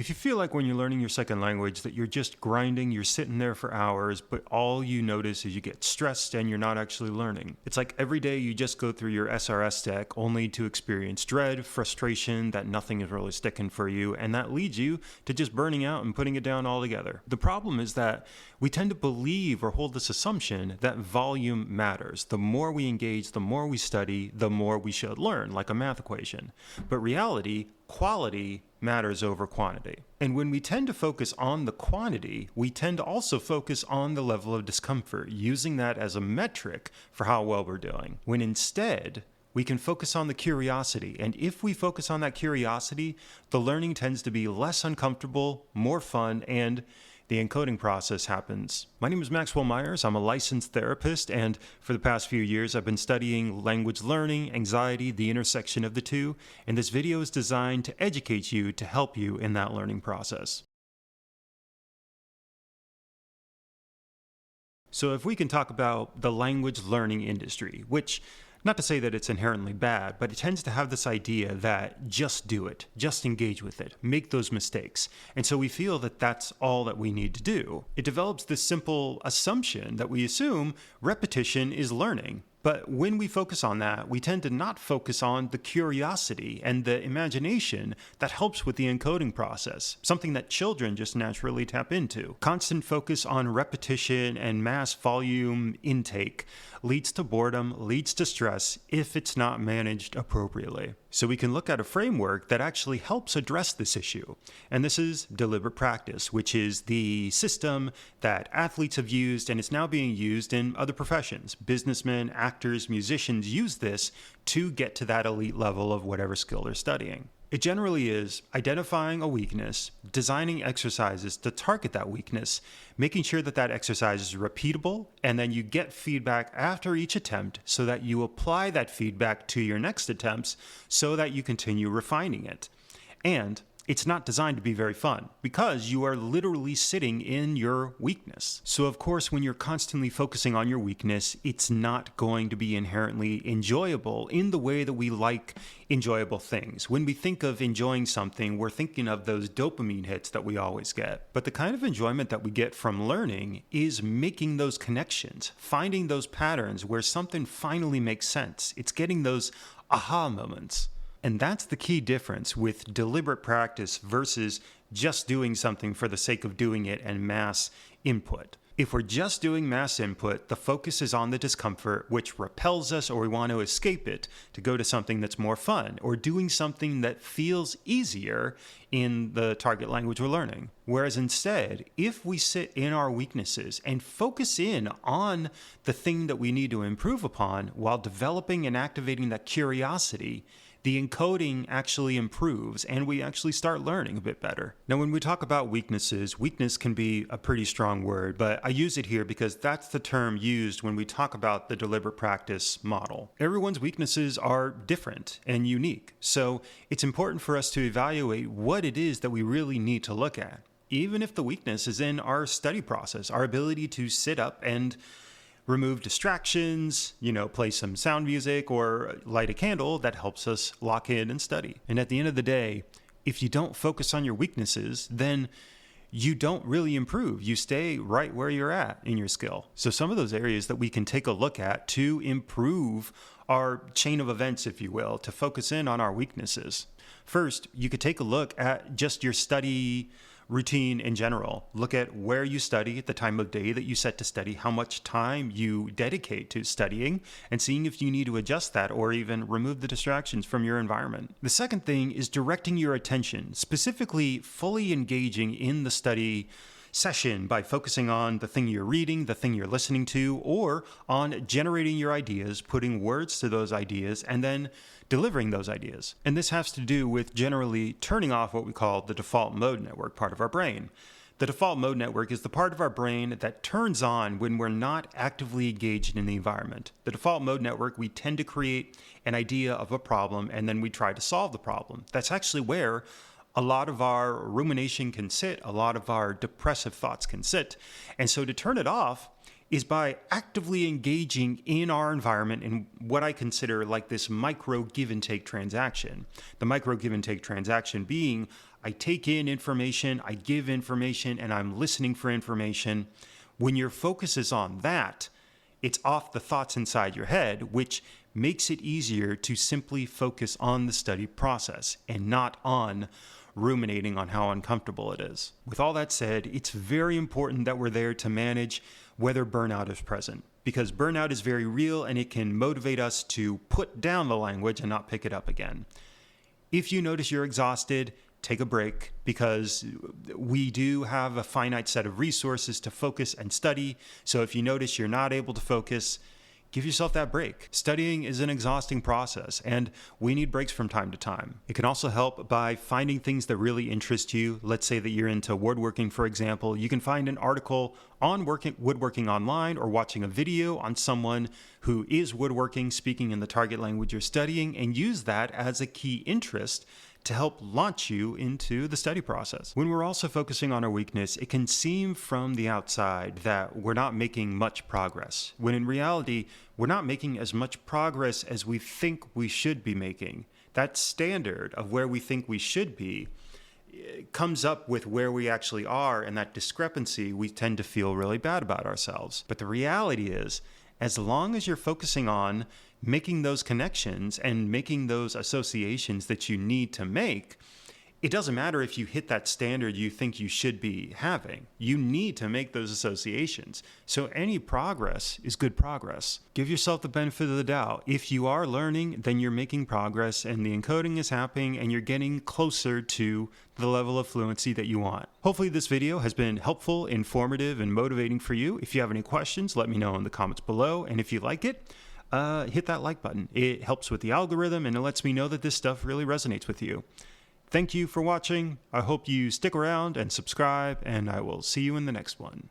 If you feel like when you're learning your second language that you're just grinding, you're sitting there for hours, but all you notice is you get stressed and you're not actually learning. It's like every day you just go through your SRS deck only to experience dread, frustration, that nothing is really sticking for you, and that leads you to just burning out and putting it down altogether. The problem is that we tend to believe or hold this assumption that volume matters. The more we engage, the more we study, the more we should learn, like a math equation. But reality, quality matters over quantity. And when we tend to focus on the quantity, we tend to also focus on the level of discomfort, using that as a metric for how well we're doing. When instead, we can focus on the curiosity. And if we focus on that curiosity, the learning tends to be less uncomfortable, more fun, and the encoding process happens. My name is Maxwell Myers. I'm a licensed therapist, and for the past few years, I've been studying language learning, anxiety, the intersection of the two, and this video is designed to educate you to help you in that learning process. So if we can talk about the language learning industry, which, not to say that it's inherently bad, but it tends to have this idea that just do it, just engage with it, make those mistakes. And so we feel that that's all that we need to do. It develops this simple assumption that we assume repetition is learning. But when we focus on that, we tend to not focus on the curiosity and the imagination that helps with the encoding process, something that children just naturally tap into. Constant focus on repetition and mass volume intake leads to boredom, leads to stress if it's not managed appropriately. So we can look at a framework that actually helps address this issue. And this is deliberate practice, which is the system that athletes have used and it's now being used in other professions. Businessmen, actors, musicians use this to get to that elite level of whatever skill they're studying. It generally is identifying a weakness, designing exercises to target that weakness, making sure that that exercise is repeatable, and then you get feedback after each attempt so that you apply that feedback to your next attempts so that you continue refining it. And it's not designed to be very fun because you are literally sitting in your weakness. So of course, when you're constantly focusing on your weakness, it's not going to be inherently enjoyable in the way that we like enjoyable things. When we think of enjoying something, we're thinking of those dopamine hits that we always get. But the kind of enjoyment that we get from learning is making those connections, finding those patterns where something finally makes sense. It's getting those aha moments. And that's the key difference with deliberate practice versus just doing something for the sake of doing it and mass input. If we're just doing mass input, the focus is on the discomfort, which repels us or we want to escape it to go to something that's more fun or doing something that feels easier in the target language we're learning. Whereas instead, if we sit in our weaknesses and focus in on the thing that we need to improve upon while developing and activating that curiosity, the encoding actually improves and we actually start learning a bit better. Now, when we talk about weaknesses, weakness can be a pretty strong word, but I use it here because that's the term used when we talk about the deliberate practice model. Everyone's weaknesses are different and unique, so it's important for us to evaluate what it is that we really need to look at, even if the weakness is in our study process, our ability to sit up and remove distractions, play some sound music or light a candle that helps us lock in and study. And at the end of the day, if you don't focus on your weaknesses, then you don't really improve. You stay right where you're at in your skill. So some of those areas that we can take a look at to improve our chain of events, if you will, to focus in on our weaknesses. First, you could take a look at just your study routine in general. Look at where you study, at the time of day that you set to study, how much time you dedicate to studying, and seeing if you need to adjust that or even remove the distractions from your environment. The second thing is directing your attention, specifically fully engaging in the study session by focusing on the thing you're reading, the thing you're listening to, or on generating your ideas, putting words to those ideas, and then delivering those ideas. And this has to do with generally turning off what we call the default mode network part of our brain. The default mode network is the part of our brain that turns on when we're not actively engaged in the environment. The default mode network, we tend to create an idea of a problem and then we try to solve the problem. That's actually where a lot of our rumination can sit, a lot of our depressive thoughts can sit. And so to turn it off is by actively engaging in our environment in what I consider like this micro give and take transaction. The micro give and take transaction being I take in information, I give information, and I'm listening for information. When your focus is on that, it's off the thoughts inside your head, which makes it easier to simply focus on the study process and not on ruminating on how uncomfortable it is. With all that said, it's very important that we're there to manage whether burnout is present, because burnout is very real and it can motivate us to put down the language and not pick it up again. If you notice you're exhausted, take a break, because we do have a finite set of resources to focus and study. So if you notice you're not able to focus, give yourself that break. Studying is an exhausting process, and we need breaks from time to time. It can also help by finding things that really interest you. Let's say that you're into woodworking, for example. You can find an article on woodworking online, or watching a video on someone who is woodworking, speaking in the target language you're studying, and use that as a key interest to help launch you into the study process. When we're also focusing on our weakness, it can seem from the outside that we're not making much progress, when in reality, we're not making as much progress as we think we should be making. That standard of where we think we should be comes up with where we actually are, and that discrepancy, we tend to feel really bad about ourselves. But the reality is, as long as you're focusing on making those connections and making those associations that you need to make, it doesn't matter if you hit that standard you think you should be having. You need to make those associations. So any progress is good progress. Give yourself the benefit of the doubt. If you are learning, then you're making progress and the encoding is happening and you're getting closer to the level of fluency that you want. Hopefully this video has been helpful, informative, and motivating for you. If you have any questions, let me know in the comments below. And if you like it, hit that like button. It helps with the algorithm and it lets me know that this stuff really resonates with you. Thank you for watching. I hope you stick around and subscribe, and I will see you in the next one.